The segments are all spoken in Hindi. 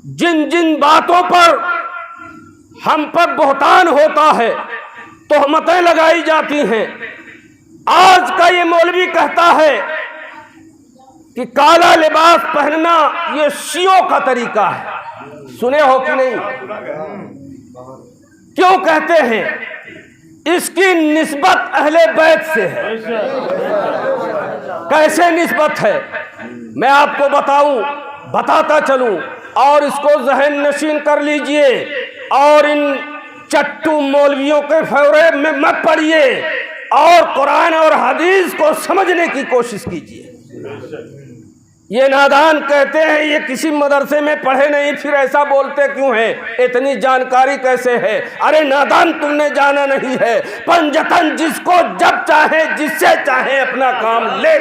जिन जिन बातों पर हम पर बहतान होता है, तोहमतें लगाई जाती हैं, आज का ये मौलवी कहता है कि काला लिबास पहनना ये शियों का तरीका है। सुने हो कि नहीं? क्यों कहते हैं? इसकी निस्बत अहले बैत से है। कैसे निस्बत है मैं आपको बताता चलूं, और इसको जहन नशीन कर लीजिए और इन चट्टू मौलवियों के फेवरे में मत पड़िए और कुरान और हदीस को समझने की कोशिश कीजिए। ये नादान कहते हैं ये किसी मदरसे में पढ़े नहीं, फिर ऐसा बोलते क्यों हैं? इतनी जानकारी कैसे है? अरे नादान, तुमने जाना नहीं है। पंजतन जिसको जब चाहे जिससे चाहे अपना काम ले।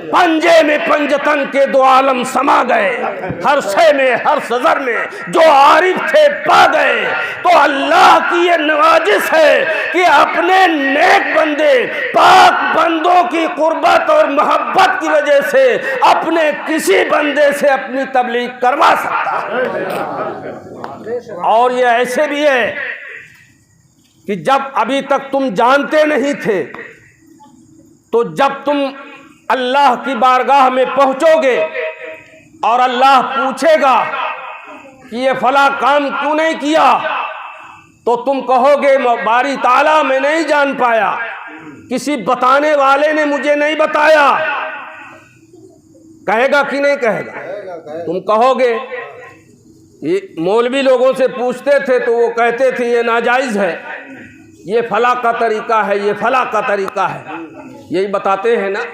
पंजे में पंजतन के दो आलम समा गए, हर शे में हर सजर में जो आरिफ थे पा गए। तो अल्लाह की ये नवाजिश है कि अपने नेक बंदे पाक बंदों की कुर्बत और मोहब्बत की वजह से अपने किसी बंदे से अपनी तबलीग करवा सकता है। और ये ऐसे भी है कि जब अभी तक तुम जानते नहीं थे, तो जब तुम अल्लाह की बारगाह में पहुंचोगे और अल्लाह पूछेगा कि ये फला काम क्यों नहीं किया, तो तुम कहोगे बारी ताला मैं नहीं जान पाया, किसी बताने वाले ने मुझे नहीं बताया। कहेगा कि नहीं कहेगा? तुम कहोगे। ये मौलवी लोगों से पूछते थे तो वो कहते थे ये नाजायज़ है, ये फला का तरीका है, ये फला का तरीका है, यही बताते हैं ना।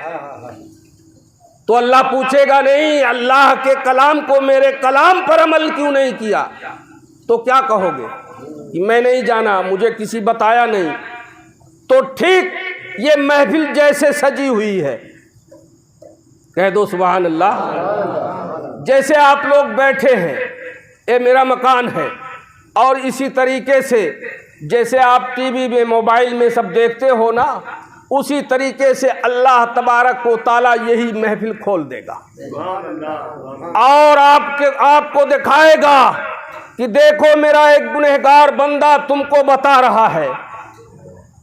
तो अल्लाह पूछेगा नहीं, अल्लाह के कलाम को मेरे कलाम पर अमल क्यों नहीं किया? तो क्या कहोगे कि मैं नहीं जाना, मुझे किसी बताया नहीं। तो ठीक ये महफिल जैसे सजी हुई है, कह दो सुभान अल्लाह। जैसे आप लोग बैठे हैं, ये मेरा मकान है, और इसी तरीके से जैसे आप टीवी में मोबाइल में सब देखते हो ना, उसी तरीके से अल्लाह तबारक व ताला यही महफिल खोल देगा और आपको दिखाएगा कि देखो मेरा एक गुनहगार बंदा तुमको बता रहा है,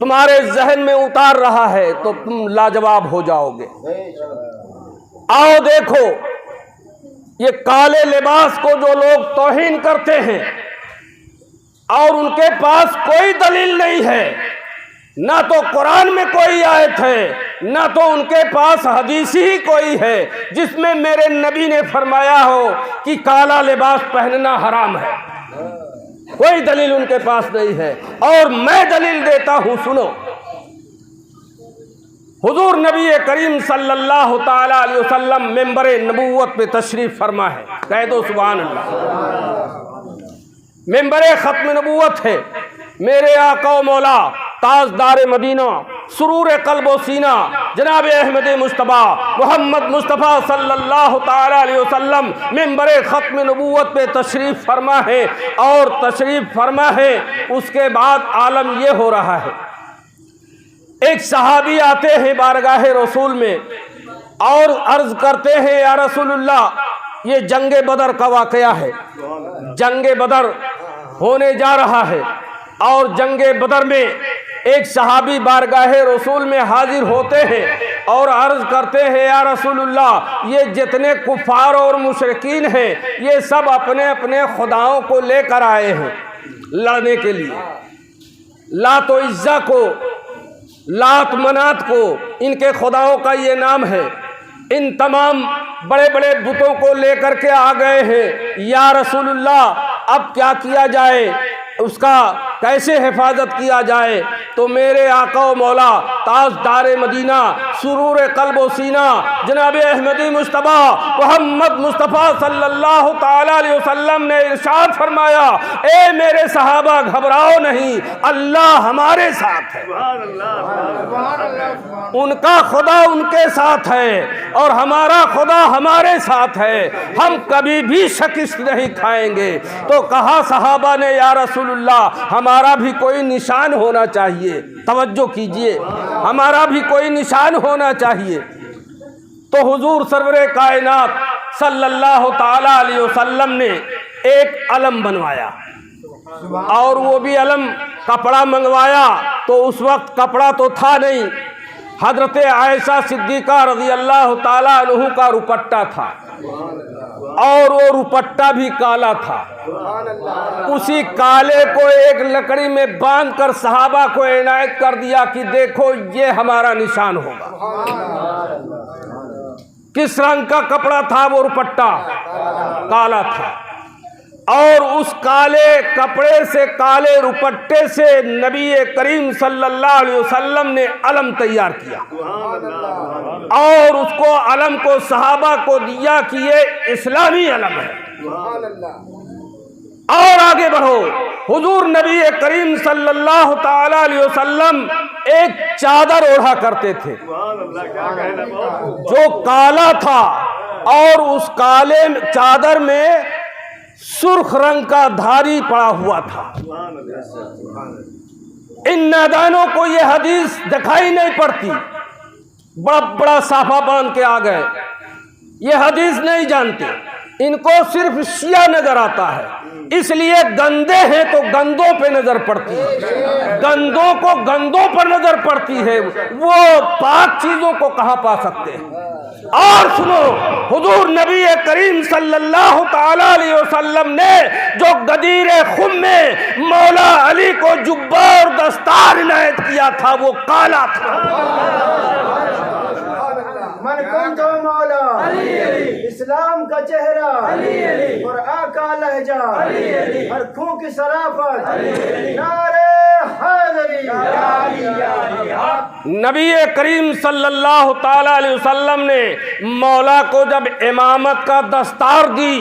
तुम्हारे जहन में उतार रहा है, तो तुम लाजवाब हो जाओगे। आओ देखो, ये काले लिबास को जो लोग तौहीन करते हैं और उनके पास कोई दलील नहीं है, ना तो कुरान में कोई आयत है, ना तो उनके पास हदीस ही कोई है जिसमें मेरे नबी ने फरमाया हो कि काला लिबास पहनना हराम है। कोई दलील उनके पास नहीं है। और मैं दलील देता हूं, सुनो। हुजूर नबी करीम सल्लल्लाहु ताला अलैहि वसल्लम मिंबर नबूवत पे तशरीफ फरमा है, कह दो सुभान अल्लाह। मिंबर खत्म नबूवत है, मेरे आका व मौला ताजदार मदीना सुरूर क़ल्ब व सीना जनाब अहमद मुस्तफ़ा मोहम्मद मुस्तफ़ा सल्लल्लाहु ताला अलैहि वसल्लम मिंबर ख़त्म नबूवत पे तशरीफ़ फरमा है। और तशरीफ़ फरमा है, उसके बाद आलम ये हो रहा है, एक सहाबी आते हैं बारगाह रसूल में और अर्ज़ करते हैं या रसूलुल्लाह, ये जंगे बदर का वाक़या है, जंगे बदर होने जा रहा है। और जंगे बदर में एक सहाबी बारगाह रसूल में हाजिर होते हैं और अर्ज़ करते हैं या रसूलुल्लाह, ये जितने कुफ़ार और मुशरिकीन हैं ये सब अपने अपने खुदाओं को लेकर आए हैं लड़ने के लिए। लात व इज़्ज़ा को, लात मनात को इनके खुदाओं का ये नाम है। इन तमाम बड़े बड़े बुतों को लेकर के आ गए हैं। या रसूलुल्लाह, अब क्या किया जाए, उसका कैसे हिफाजत किया जाए? तो मेरे आका व मौला ताजदार मदीना सुरूर क़ल्ब व सीना जनाब अहमदी मुस्तफ़ा मोहम्मद मुस्तफ़ा सल्लल्लाहु ताला अलैहि वसल्लम ने इरशाद फरमाया, ए मेरे सहाबा घबराओ नहीं, अल्लाह हमारे साथ है। उनका खुदा उनके साथ है और हमारा खुदा हमारे साथ है, हम कभी भी शिकस्त नहीं खाएंगे। तो कहा सहाबा ने, या रसूलुल्लाह, हमारा भी कोई निशान होना चाहिए। तवज्जो कीजिए, हमारा भी कोई निशान होना चाहिए। तो हुजूर सरवरे कायनात सल्लल्लाहु ताला अलैहि वसल्लम ने एक अलम बनवाया, और वो भी अलम कपड़ा मंगवाया तो उस वक्त कपड़ा तो था नहीं। हजरत आयशा सिद्दीका रज़ी अल्लाह ताला अन्हु का रुपट्टा था, और वो रुपट्टा भी काला था। उसी काले को एक लकड़ी में बांध कर सहाबा को इनायत कर दिया कि देखो ये हमारा निशान होगा। किस रंग का कपड़ा था वो रुपट्टा? काला था। और उस काले कपड़े से, काले रुपट्टे से नबी करीम सल्लल्लाहु अलैहि वसल्लम ने अलम तैयार किया, और उसको अलम को सहाबा को दिया कि ये इस्लामी अलम है। और आगे बढ़ो, हुजूर नबी करीम सल्लल्लाहु ताला अलैहि वसल्लम एक चादर ओढ़ा करते थे जो काला था, और उस काले चादर में सुर्ख रंग का धारी पड़ा हुआ था। इन नादानों को ये हदीस दिखाई नहीं पड़ती, बड़ा बड़ा साफा बांध के आ गए, ये हदीस नहीं जानते, इनको सिर्फ शिया नजर आता है। इसलिए गंदे हैं तो गंदों पे नजर पड़ती है, गंदों को गंदों पर नजर पड़ती है, वो पाक चीजों को कहां पा सकते हैं। और सुनो, हुजूर नबी करीम सल्लल्लाहु ताला अलैहि वसल्लम ने जो गदीर खुम में मौला अली को जुब्बा और दस्तार इनायत किया था वो काला था। मन कौन तो मौला इस्लाम का चेहरा और आका लहजा, हरफों की सराफत, नारे हैदरी। नबी करीम सल्लल्लाहु ताला अलैहि वसल्लम ने मौला को जब इमामत का दस्तार दी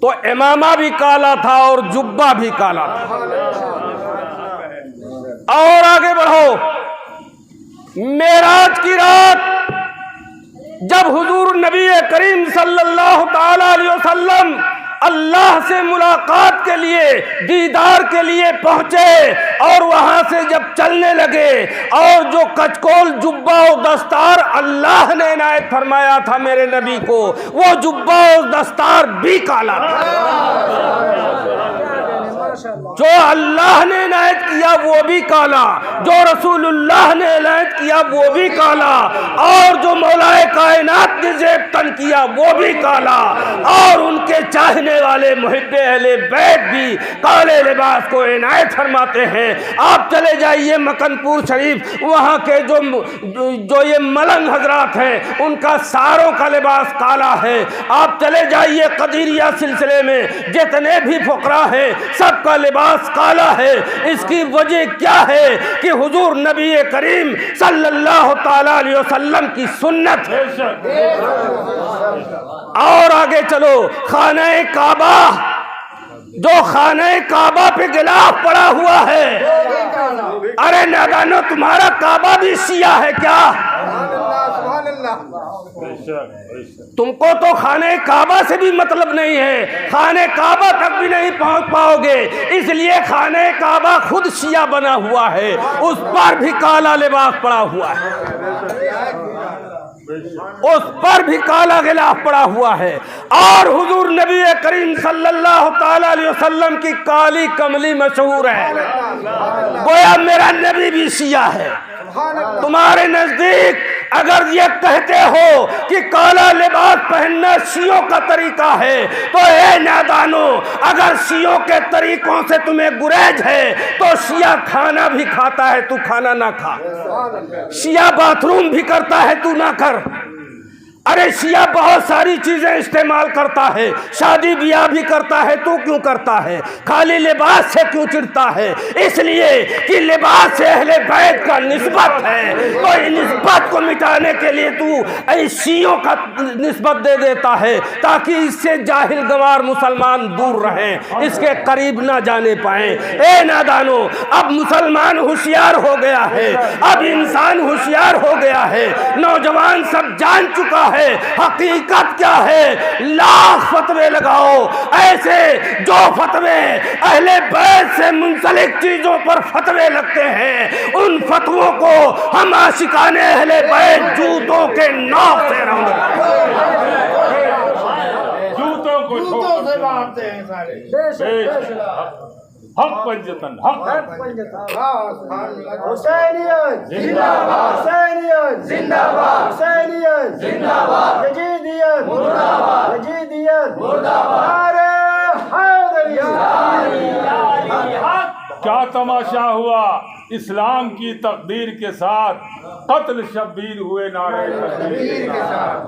तो इमामा भी काला था और जुब्बा भी काला था। और आगे बढ़ो, मेराज की रात जब हुजूर नबी करीम सल्लल्लाहु ताला अलैहि वसल्लम अल्लाह से मुलाकात के लिए, दीदार के लिए पहुंचे, और वहां से जब चलने लगे, और जो कचकोल जुब्बा और दस्तार अल्लाह ने इनायत फरमाया था मेरे नबी को, वो जुब्बा और दस्तार भी काला था। जो अल्लाह ने इनायत किया वो भी काला, जो रसूलुल्लाह ने इनायत किया वो भी काला, और जो मौलाए कायनात ने जेब तन किया वो भी काला, और उनके चाहने वाले मुहिब्बे अहले बैत भी काले लिबास को इनायत फरमाते हैं। आप चले जाइए मकनपुर शरीफ, वहाँ के जो ये मलंग हजरात हैं उनका सारों का लिबास काला है। आप चले जाइए कदीरिया सिलसिले में जितने भी फुकरा हैं सबका लिबास काला है। इसकी वजह क्या है कि हुजूर नबी करीम सल्लल्लाहु ताला अलैहि वसल्लम की सुन्नत है। और आगे चलो, खाना काबा, जो खाना काबा पे गिलाफ पड़ा हुआ है, अरे नादानो तुम्हारा काबा भी शिया है क्या? तुमको तो खाने काबा से भी मतलब नहीं है, खाने काबा तक भी नहीं पहुंच पाओगे, इसलिए खाने काबा खुद शिया बना हुआ है, उस पर भी काला लिबास पड़ा हुआ है, उस पर भी काला गिलाफ पड़ा हुआ है। और हुजूर नबी करीम सल्लल्लाहु ताला अलैहि वसल्लम की काली कमली मशहूर है, गोया मेरा नबी भी शिया है। तुम्हारे नजदीक अगर ये कहते हो कि काला लिबास पहनना शियों का तरीका है, तो ए नादानो, अगर शियों के तरीकों से तुम्हें गुरेज है तो शिया खाना भी खाता है, तू खाना ना खा। शिया बाथरूम भी करता है, तू ना कर। अरे शिया बहुत सारी चीजें इस्तेमाल करता है, शादी ब्याह भी करता है, तू क्यों करता है? खाली लिबास से क्यों चिढ़ता है? इसलिए कि लिबास से अहले बैत का निस्बत है, तो इस निस्बत को मिटाने के लिए तू शियों का निस्बत दे देता है ताकि इससे जाहिल गवार मुसलमान दूर रहें, इसके करीब ना जाने पाए। ए नादानो, अब मुसलमान होशियार हो गया है, अब इंसान होशियार हो गया है, नौजवान सब जान चुका है हकीकत क्या है। लाख फतवे लगाओ ऐसे जो फतवे अहले बैत से मुंसलिक चीजों पर फतवे लगते हैं, उन फतवों को हम आशिकाने अहले बैत जूतों के नौक से रंग को जूतों से मारते हैं सारे हक पंजतन हक हुसैनियत जिंदाबाद, हुसैनियत जिंदाबाद, हुसैनियत जिंदाबाद, यजीदियत मुर्दाबाद, यजीदियत मुर्दाबाद, नारे हैदरिया। क्या तमाशा हुआ, इस्लाम की तकदीर के साथ कत्ल शब्बीर हुए नारे तकबीर के साथ।